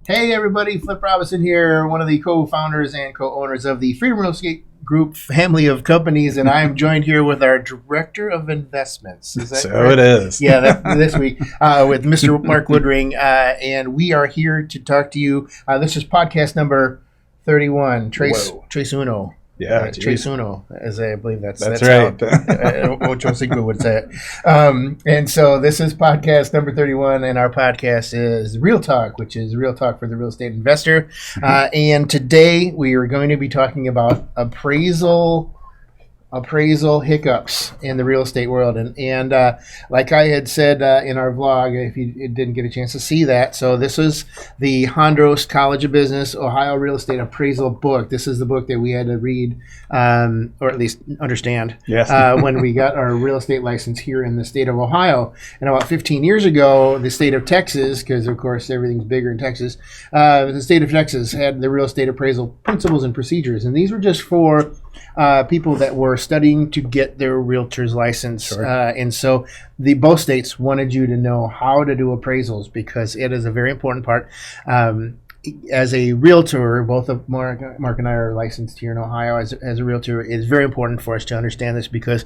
Hey everybody, Flip Robinson here, one of the co-founders and co-owners of the Freedom Real Estate Group family of companies, and I am joined here with our Director of Investments. Is that So correct? it is. Yeah, this week with Mr. Mark Woodring, and we are here to talk to you. This is podcast number 31, Tres Uno. Yeah, Tres Uno, as I believe that's right. How Ocho Cinco would say it. And so this is podcast number 31, and our podcast is Real Talk, which is Real Talk for the real estate investor. And today we are going to be talking about appraisal hiccups in the real estate world. And like I had said in our vlog, if you didn't get a chance to see that, so this is the Hondros College of Business Ohio Real Estate Appraisal book. This is the book that we had to read, or at least understand, when we got our real estate license here in the state of Ohio. And about 15 years ago, the state of Texas, because of course everything's bigger in Texas, the state of Texas had the real estate appraisal principles and procedures. And these were just for people that were studying to get their realtor's license. Sure. And so both states wanted you to know how to do appraisals because it is a very important part. As a realtor, both of Mark and I are licensed here in Ohio as a realtor. It's very important for us to understand this because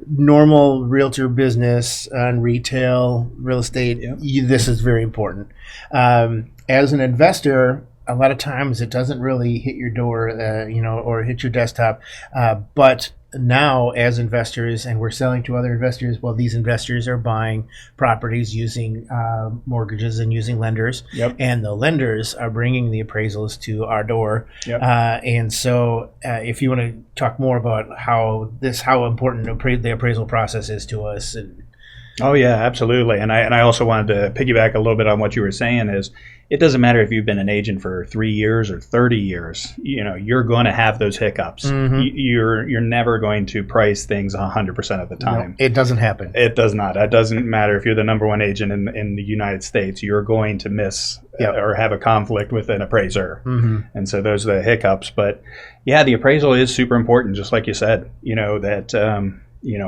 normal realtor business and retail real estate, this is very important. As an investor, a lot of times it doesn't really hit your door, or hit your desktop. But now as investors, and we're selling to other investors, well, these investors are buying properties using mortgages and using lenders. And the lenders are bringing the appraisals to our door. And so if you want to talk more about how important the appraisal process is to us. Oh, yeah, absolutely. And I also wanted to piggyback a little bit on what you were saying is it doesn't matter if you've been an agent for 3 years or 30 years, you're going to have those hiccups. You're never going to price things 100% of the time. No, it doesn't happen. It does not. It doesn't matter if you're the number one agent in the United States, you're going to miss or have a conflict with an appraiser. And so those are the hiccups. But yeah, the appraisal is super important, just like you said,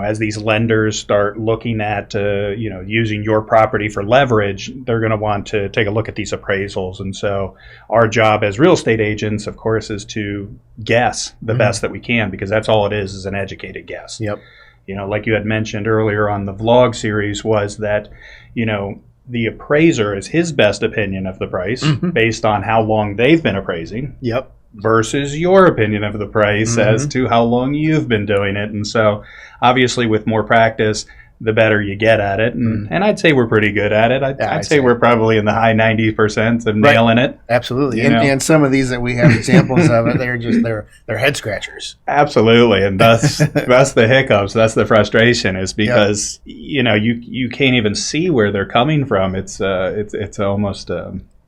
as these lenders start looking at, using your property for leverage, they're going to want to take a look at these appraisals. And so our job as real estate agents, of course, is to guess the best that we can, because that's all it is an educated guess. Like you had mentioned earlier on the vlog series was that, the appraiser is his best opinion of the price based on how long they've been appraising. Versus your opinion of the price as to how long you've been doing it. And so obviously with more practice, the better you get at it. And I'd say we're pretty good at it. I'd say we're probably in the high 90% of nailing it. Absolutely. And some of these that we have examples of, they're head scratchers. Absolutely. And that's the hiccups. That's the frustration is because, you can't even see where they're coming from. It's almost...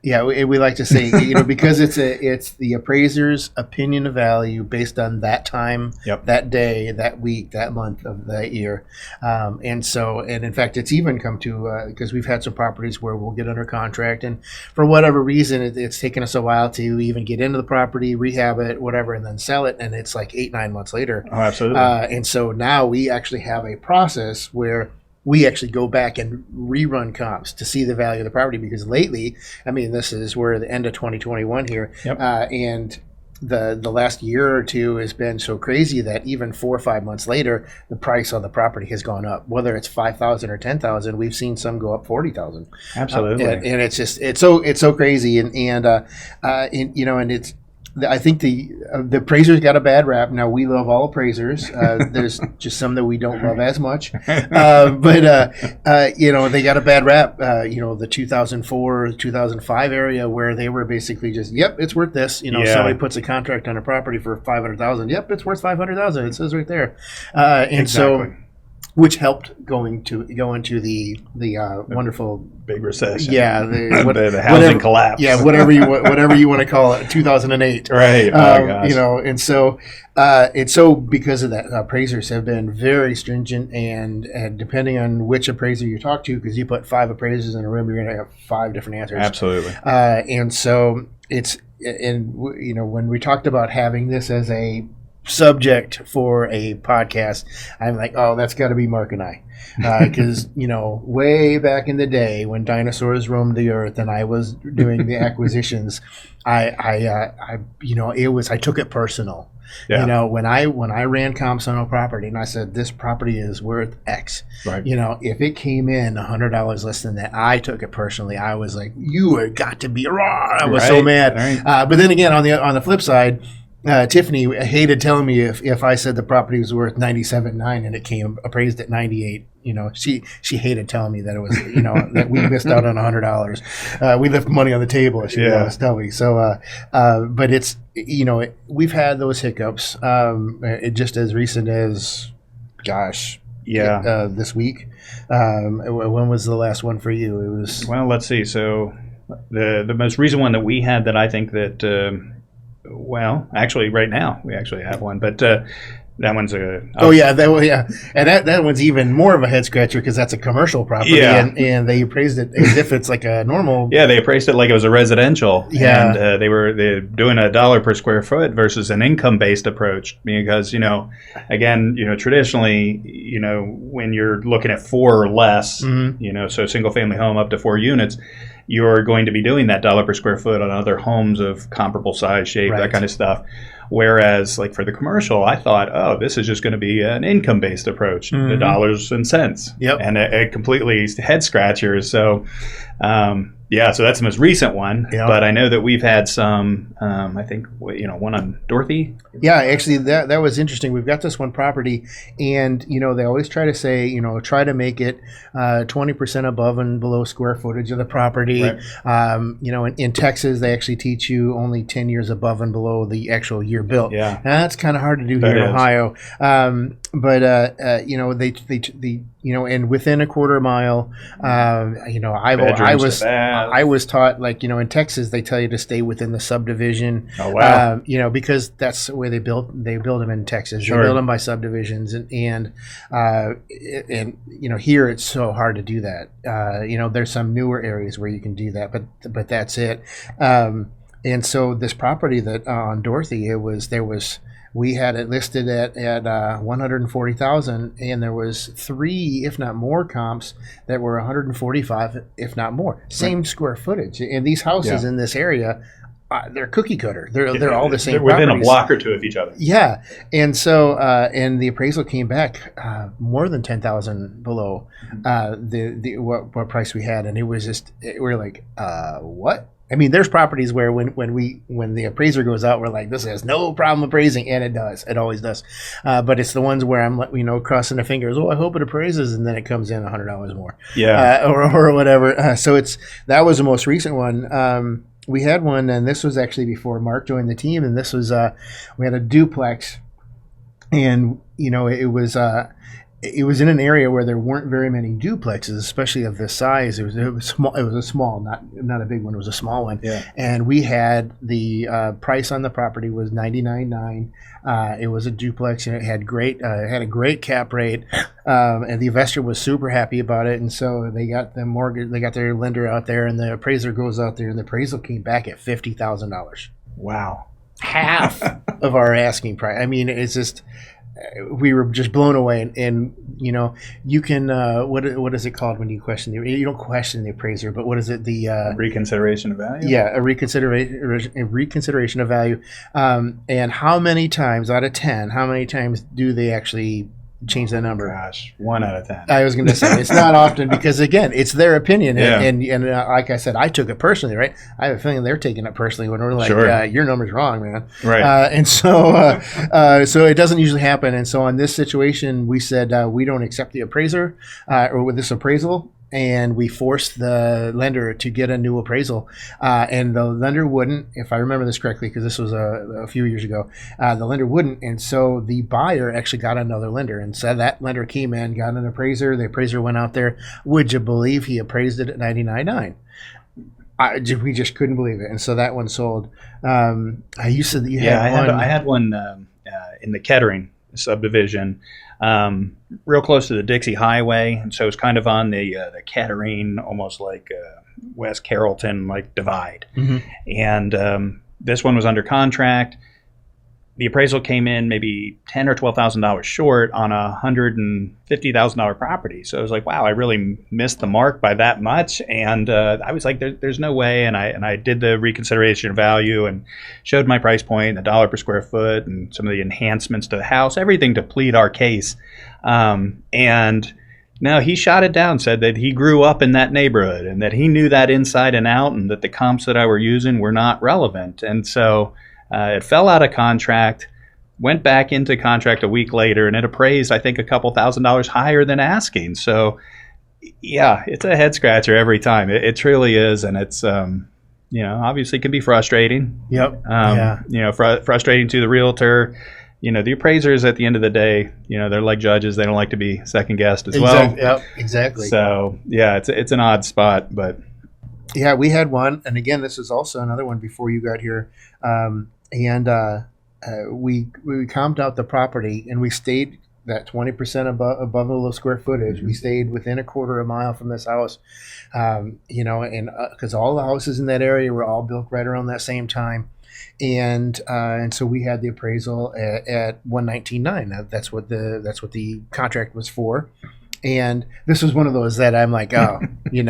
we like to say, because it's the appraiser's opinion of value based on that time, that day, that week, that month of that year. And in fact, it's even come to, because we've had some properties where we'll get under contract and for whatever reason, it's taken us a while to even get into the property, rehab it, whatever, and then sell it. And it's like 8-9 months later. Oh, absolutely. And so now we actually have a process where we actually go back and rerun comps to see the value of the property because lately, this is where the end of 2021 here, and the last year or two has been so crazy that even 4 or 5 months later, the price on the property has gone up. Whether it's $5,000 or $10,000, we've seen some go up $40,000. Absolutely, and it's just it's so crazy, and it's. I think the appraisers got a bad rap. Now, we love all appraisers. There's just some that we don't love as much. But they got a bad rap, the 2004, 2005 area where they were basically just, it's worth this. Somebody puts a contract on a property for $500,000. Yep, it's worth $500,000. It says right there. So which helped go into the wonderful big recession. The housing collapse. Whatever you want to call it, 2008. Right. And so because of that, appraisers have been very stringent, and depending on which appraiser you talk to, because you put 5 appraisers in a room, you're going to have 5 different answers. Absolutely. And so when we talked about having this as a subject for a podcast, I'm like, oh, that's got to be Mark and I. Because, way back in the day when dinosaurs roamed the earth and I was doing the acquisitions, I took it personal. Yeah. When I ran comps on a property and I said this property is worth X, Right. If it came in $100 less than that, I took it personally. I was like, you have got to be wrong. I was so mad. Right. But then again, on the flip side, Tiffany hated telling me if I said the property was worth 97.9 and it came appraised at 98. She hated telling me that it was that we missed out on $100. We left money on the table. She would always tell me. So, but it's we've had those hiccups. Just as recent as, this week. When was the last one for you? It was let's see. So the most recent one that we had that I think that. Actually, right now we actually have one, but that one's a. And that one's even more of a head scratcher because that's a commercial property, and they appraised it as if it's like a normal. Yeah, they appraised it like it was a residential, and they're doing $1 per square foot versus an income-based approach because traditionally when you're looking at 4 or less, so single-family home up to 4 units. You're going to be doing that $1 per square foot on other homes of comparable size, shape, that kind of stuff. Whereas, like for the commercial, I thought, this is just going to be an income-based approach, the dollars and cents, and a completely head scratcher. So, so that's the most recent one. Yep. But I know that we've had some. I think one on Dorothy. Yeah, actually, that was interesting. We've got this one property, and they always try to say, try to make it 20% above and below square footage of the property. Right. In Texas, they actually teach you only 10 years above and below the actual year built. Yeah, and that's kind of hard to do here in Ohio. But and within a quarter mile, I was taught in Texas they tell you to stay within the subdivision. Oh wow! Because that's the way they build them in Texas. Sure. They build them by subdivisions, and here it's so hard to do that. There's some newer areas where you can do that, but that's it. And so this property that on Dorothy, we had it listed at $140,000, and there was 3, if not more, comps that were $145, if not more. Same square footage, and these houses in this area, they're cookie cutter. They're all the same. They're within properties. A block or two of each other. Yeah, and so and the appraisal came back more than $10,000 below the what price we had, and it was just we're like, what? I mean, there's properties where when the appraiser goes out, we're like, this has no problem appraising, and it does. It always does. But it's the ones where I'm crossing the fingers. Oh, I hope it appraises, and then it comes in $100 more. Yeah. Or whatever. So that was the most recent one. We had one, and this was actually before Mark joined the team, and this was we had a duplex, and it was in an area where there weren't very many duplexes, especially of this size. It was small. It was a small, not a big one. It was a small one. Yeah. And we had the price on the property was $99,900. It was a duplex, and it had had a great cap rate. And the investor was super happy about it. And so they got the mortgage. They got their lender out there, and the appraiser goes out there, and the appraisal came back at $50,000. Wow. Half of our asking price. I mean, it's just. We were just blown away, and you can what is it called when you question you don't question the appraiser, but what is it, the reconsideration of value? Yeah, a reconsideration of value. And how many times out of 10, how many times do they actually change the number? Gosh, 1 out of 10. I was going to say it's not often because again, it's their opinion, Yeah. and like I said, I took it personally, right? I have a feeling they're taking it personally when we're like, Sure. Your number's wrong, man. Right. And so, so it doesn't usually happen. And so on this situation, we said we don't accept the appraiser or with this appraisal. And we forced the lender to get a new appraisal, and the lender wouldn't, if I remember this correctly, because this was a few years ago. The lender wouldn't, and so the buyer actually got another lender, and so that lender came in, got an appraiser. The appraiser went out there. Would you believe he appraised it at $99,900? We just couldn't believe it, and so that one sold. You said that you had one. I had one in the Kettering subdivision. Real close to the Dixie Highway, and so it's kind of on the Kettering, almost like West Carrollton, like divide. Mm-hmm. And this one was under contract. the appraisal came in maybe $10,000 or $12,000 short on a $150,000 property. So I was like, wow, I really missed the mark by that much. And I was like, there's no way. And I did the reconsideration of value and showed my price point, the dollar per square foot, and some of the enhancements to the house, everything to plead our case. And no, he shot it down, said that he grew up in that neighborhood and that he knew that inside and out, and that the comps that I were using were not relevant. And so it fell out of contract, went back into contract a week later, and it appraised, I think, a couple $1,000s higher than asking. So, yeah, it's a head scratcher every time. It truly is, and it's obviously can be frustrating. Yep. Frustrating to the realtor. The appraisers at the end of the day, they're like judges. They don't like to be second guessed as well. Yep, exactly. So, yeah, it's an odd spot, but. Yeah, we had one, and again, this is also another one before you got here. We comped out the property, and we stayed that 20% above the low square footage. Mm-hmm. We stayed within a quarter of a mile from this house, and because all the houses in that area were all built right around that same time. And so we had the appraisal at 119.9. That's what the contract was for. And this was one of those that I'm like, we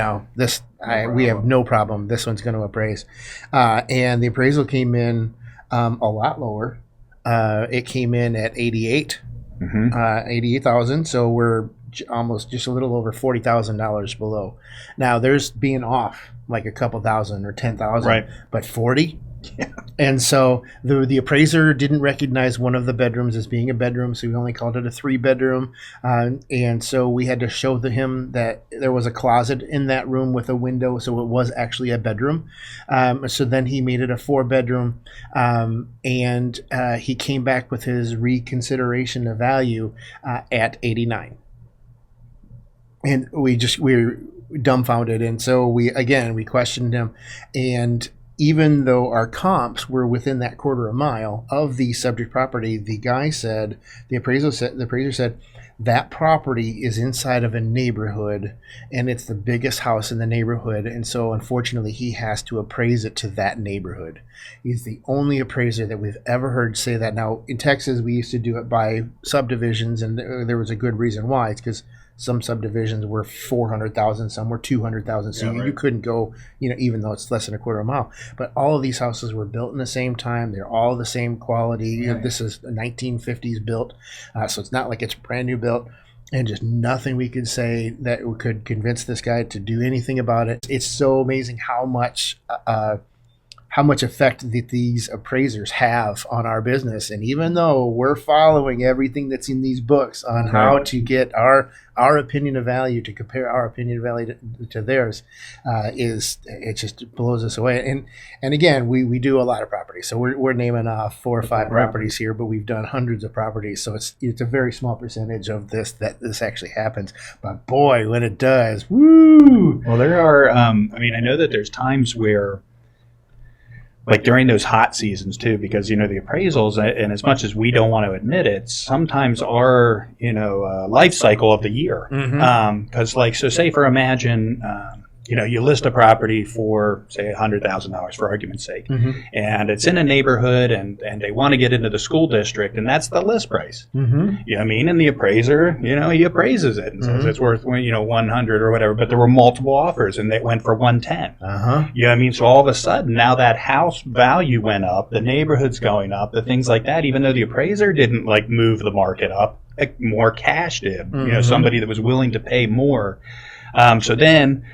have no problem. This one's going to appraise. And the appraisal came in a lot lower. It came in at 88,000. So we're almost just a little over $40,000 below. Now there's being off like a couple thousand or 10,000, right? But 40. Yeah. And so the appraiser didn't recognize one of the bedrooms as being a bedroom, so we only called it a 3-bedroom. And so we had to show him that there was a closet in that room with a window, so it was actually a bedroom. So then he made it a 4-bedroom, and he came back with his reconsideration of value at 89. And we were dumbfounded, and so we questioned him, and even though our comps were within that quarter of a mile of the subject property, the appraiser said that property is inside of a neighborhood and it's the biggest house in the neighborhood. And so unfortunately he has to appraise it to that neighborhood. He's the only appraiser that we've ever heard say that. Now in Texas, we used to do it by subdivisions, and there was a good reason why. It's because some subdivisions were 400,000, some were 200,000. So you couldn't go, even though it's less than a quarter of a mile. But all of these houses were built in the same time. They're all the same quality. Right. This is 1950s built. So it's not like it's brand new built. And just nothing we could say that could convince this guy to do anything about it. It's so amazing how much effect that these appraisers have on our business. And even though we're following everything that's in these books on how to get our opinion of value, to compare our opinion of value to theirs, it just blows us away. And again, we do a lot of properties. So we're naming off 4 or 5 properties here, but we've done hundreds of properties. So it's a very small percentage of that this actually happens. But boy, when it does, woo! Well, there are, I know that there's times where, like during those hot seasons too, because the appraisals, and as much as we don't want to admit it, sometimes are life cycle of the year. Because say imagine you list a property for say $100,000 for argument's sake, and it's in a neighborhood, and they want to get into the school district, and that's the list price. And the appraiser, he appraises it and says it's worth 100 or whatever, but there were multiple offers and they went for 110. So all of a sudden now that house value went up, the neighborhood's going up, the things like that, even though the appraiser didn't move the market up, more cash did. Somebody that was willing to pay more. So then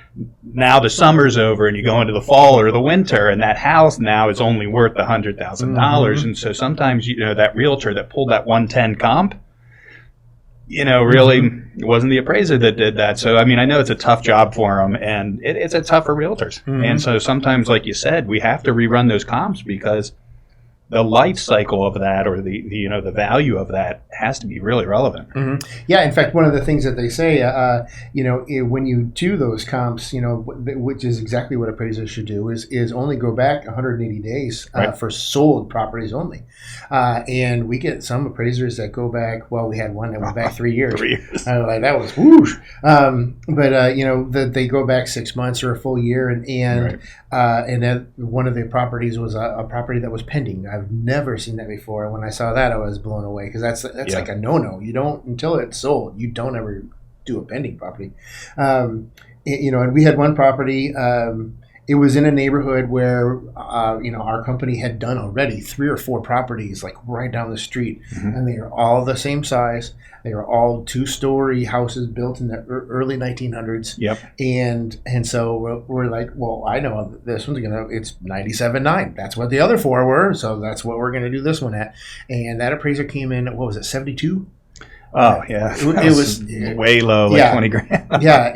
now the summer's over and you go into the fall or the winter, and that house now is only worth $100,000. And so sometimes, that realtor that pulled that 110 comp, really it wasn't the appraiser that did that. So, I know it's a tough job for them, and it's a tough for realtors. And so sometimes, like you said, we have to rerun those comps because the life cycle of that, or the value of that, has to be really relevant. Yeah, in fact, one of the things that they say, when you do those comps, which is exactly what appraisers should do, is only go back 180 days for sold properties only. And we get some appraisers that go back. Well, we had one that went back 3 years. 3 years. Like that was whoosh. But they go back 6 months or a full year, and then one of the properties was a property that was pending. I've never seen that before. And when I saw that, I was blown away because that's like a no-no. You don't, until it's sold, you don't ever do a pending property. And we had one property. It was in a neighborhood where, our company had done already 3 or 4 properties like right down the street, and they are all the same size. They are all 2-story houses built in the early 1900s. Yep. And so we're like, well, I know this one's it's 97.9. That's what the other 4 were, so that's what we're gonna do this one at. And that appraiser came in at, what was it, 72? Oh yeah, it was way low, like 20 grand. Yeah,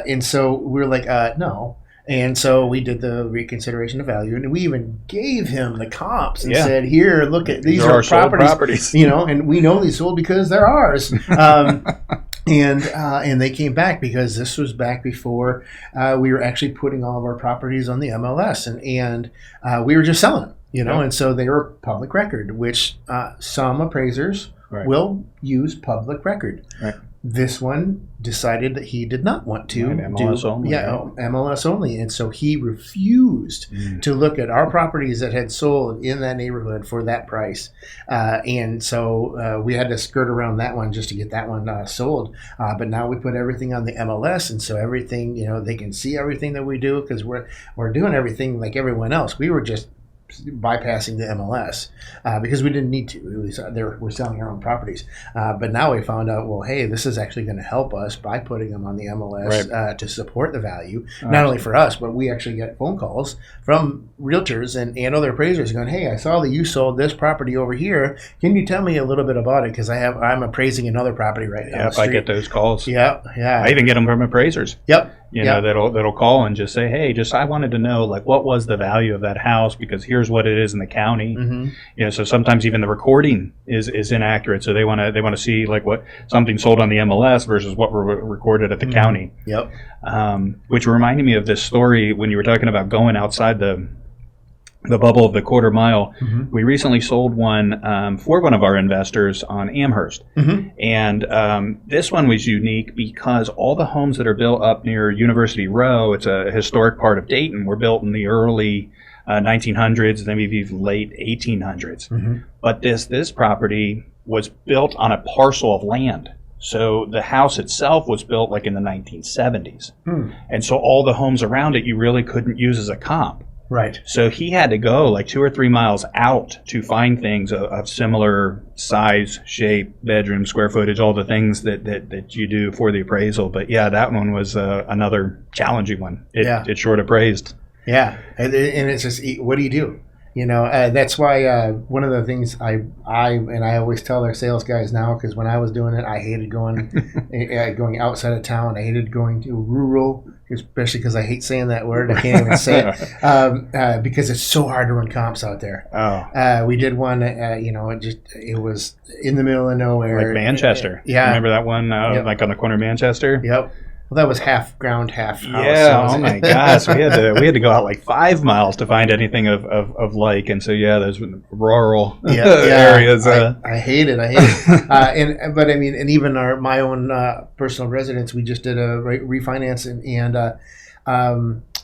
and so we're like, no. And so we did the reconsideration of value, and we even gave him the comps and said, "Here, look at these are properties, and we know these sold because they're ours." And they came back because this was back before we were actually putting all of our properties on the MLS, and we were just selling them, and so they were public record, which some appraisers will use public record. Right. This one decided that he did not want to MLS only. MLS only, and so he refused to look at our properties that had sold in that neighborhood for that price, and so we had to skirt around that one just to get that one sold. But now we put everything on the MLS, and so everything, they can see everything that we do because we're doing everything like everyone else. We were just bypassing the MLS because we didn't need to. We're selling our own properties, but now we found out, well, hey, this is actually going to help us by putting them on the MLS to support the value, not only for us, but we actually get phone calls from realtors and other appraisers going, hey, I saw that you sold this property over here. Can you tell me a little bit about it? Because I'm appraising another property right now. Yep, I get those calls. Yeah. I even get them from appraisers. Yep. That'll call and just say, hey, I wanted to know, like, what was the value of that house, because here's what it is in the county. So sometimes even the recording is inaccurate, so they want to see like what something sold on the MLS versus what were recorded at the county. Yep. Which reminded me of this story when you were talking about going outside the bubble of the quarter mile. We recently sold one for one of our investors on Amherst. And this one was unique because all the homes that are built up near University Row, it's a historic part of Dayton, were built in the early 1900s, maybe even late 1800s. But this property was built on a parcel of land. So the house itself was built like in the 1970s. And so all the homes around it you really couldn't use as a comp. Right. So he had to go like 2 or 3 miles out to find things of similar size, shape, bedroom, square footage, all the things that you do for the appraisal. But yeah, that one was another challenging one. It short appraised. Yeah. And it's just, what do you do? That's why one of the things I always tell our sales guys now, because when I was doing it, I hated going outside of town. I hated going to rural, especially because I hate saying that word. I can't even say it because it's so hard to run comps out there. We did one, it was in the middle of nowhere. Like Manchester. Yeah. Remember that one, like on the corner of Manchester? Yep. Well, that was half ground, half house. Yeah, oh my gosh. We had to go out like 5 miles to find anything of like, and so those rural areas. I hate it. But I mean, and even my own personal residence, we just did a refinance, and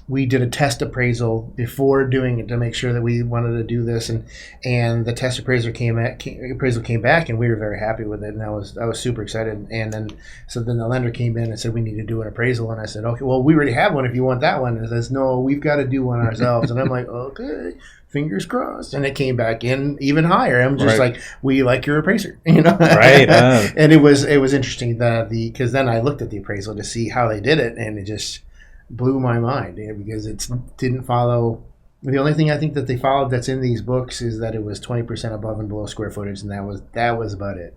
we did a test appraisal before doing it to make sure that we wanted to do this, and the test appraisal came back, and we were very happy with it, and I was super excited. And then the lender came in and said we need to do an appraisal, and I said, okay, well, we already have one if you want that one. And it says, no, we've got to do one ourselves. And I'm like, okay, fingers crossed. And it came back in even higher. I'm just like, we like your appraiser, Right. And it was interesting because then I looked at the appraisal to see how they did it, and it just blew my mind because it didn't follow. The only thing I think that they followed that's in these books is that it was 20% above and below square footage, and that was about it.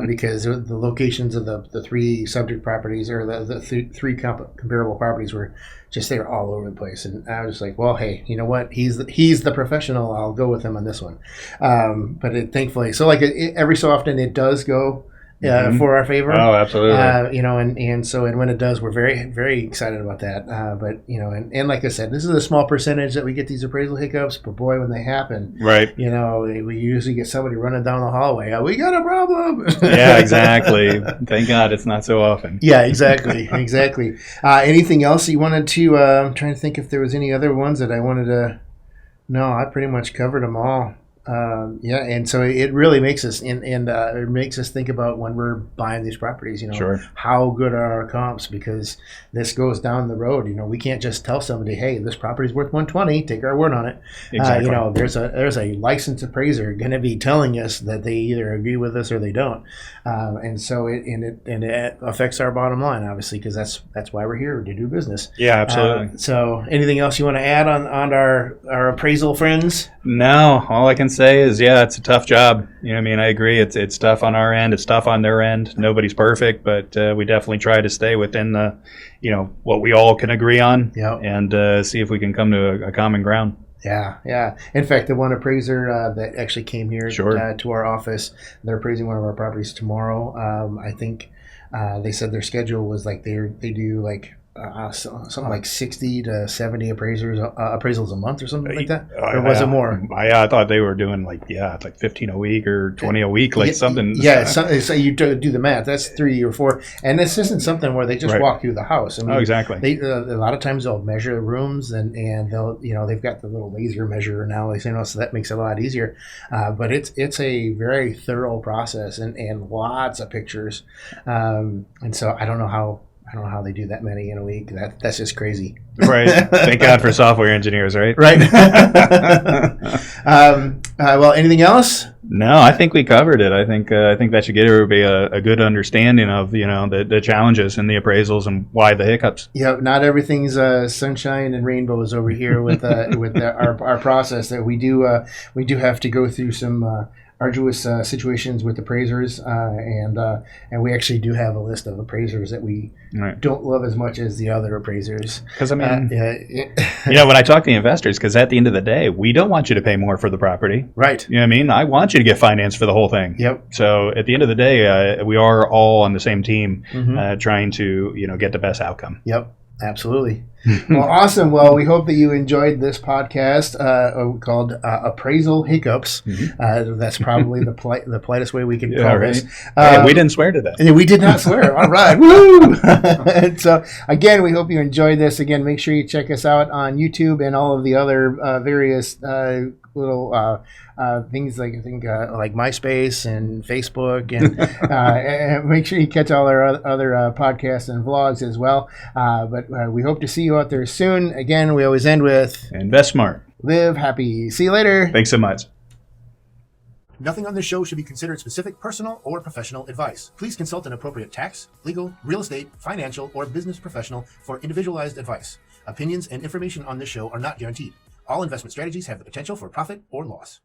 Because the locations of the 3 subject properties, or the 3 comparable properties, were just, they were all over the place. And I was like, well, hey, you know what? He's the professional. I'll go with him on this one. But thankfully, so like every so often it does go for our favor. Oh, absolutely. And when it does, we're very, very excited about that. But and like I said, this is a small percentage that we get these appraisal hiccups. But boy, when they happen, right? We usually get somebody running down the hallway. We got a problem. Yeah, exactly. Thank God it's not so often. Yeah, exactly. Anything else you wanted to? I'm trying to think if there was any other ones that I wanted to No, I pretty much covered them all. Yeah, and so it really makes us it makes us think about when we're buying these properties. Sure. How good are our comps? Because this goes down the road. We can't just tell somebody, "Hey, this property's worth 120. Take our word on it." Exactly. There's a licensed appraiser going to be telling us that they either agree with us or they don't, and so it affects our bottom line, obviously, because that's why we're here, to do business. Yeah, absolutely. So, anything else you want to add on our appraisal friends? No, all I can say is, yeah, it's a tough job. I agree. It's tough on our end. It's tough on their end. Nobody's perfect, but we definitely try to stay within the, what we all can agree on. Yep. And see if we can come to a common ground. Yeah. In fact, the one appraiser that actually came here Sure. to our office, they're appraising one of our properties tomorrow. I think they said their schedule was like they do like something like 60 to 70 appraisals a month or something like that, or was it more? I thought they were doing like 15 a week or 20 a week, like something. Yeah, so you do the math. That's 3 or 4, and this isn't something where they just walk through the house. Exactly. They a lot of times they'll measure the rooms, and they'll they've got the little laser measurer now. So that makes it a lot easier. But it's a very thorough process and lots of pictures, and so I don't know how they do that many in a week. That's just crazy. Right. Thank God for software engineers, right? Right. Well, anything else? No, I think we covered it. I think that should give everybody a good understanding of the challenges in the appraisals and why the hiccups. Yeah, not everything's sunshine and rainbows over here with our process. That we do have to go through some arduous situations with appraisers, and we actually do have a list of appraisers that we don't love as much as the other appraisers. Because when I talk to the investors, because at the end of the day, we don't want you to pay more for the property, right? You know what I mean? I want you to get financed for the whole thing. Yep. So at the end of the day, we are all on the same team, Mm-hmm. trying to get the best outcome. Yep. Absolutely. Well, awesome. Well, we hope that you enjoyed this podcast called Appraisal Hiccups. Mm-hmm. That's probably the politest way we can call Yeah, right. this. We didn't swear to that. We did not swear. All right. Woo! And so, again, we hope you enjoyed this. Again, make sure you check us out on YouTube and all of the other various little things like like MySpace and Facebook, and make sure you catch all our other podcasts and vlogs as well. But we hope to see you out there soon. Again, we always end with Invest smart. Live happy. See you later. Thanks so much. Nothing on this show should be considered specific personal or professional advice. Please consult an appropriate tax, legal, real estate, financial, or business professional for individualized advice. Opinions and information on this show are not guaranteed. All investment strategies have the potential for profit or loss.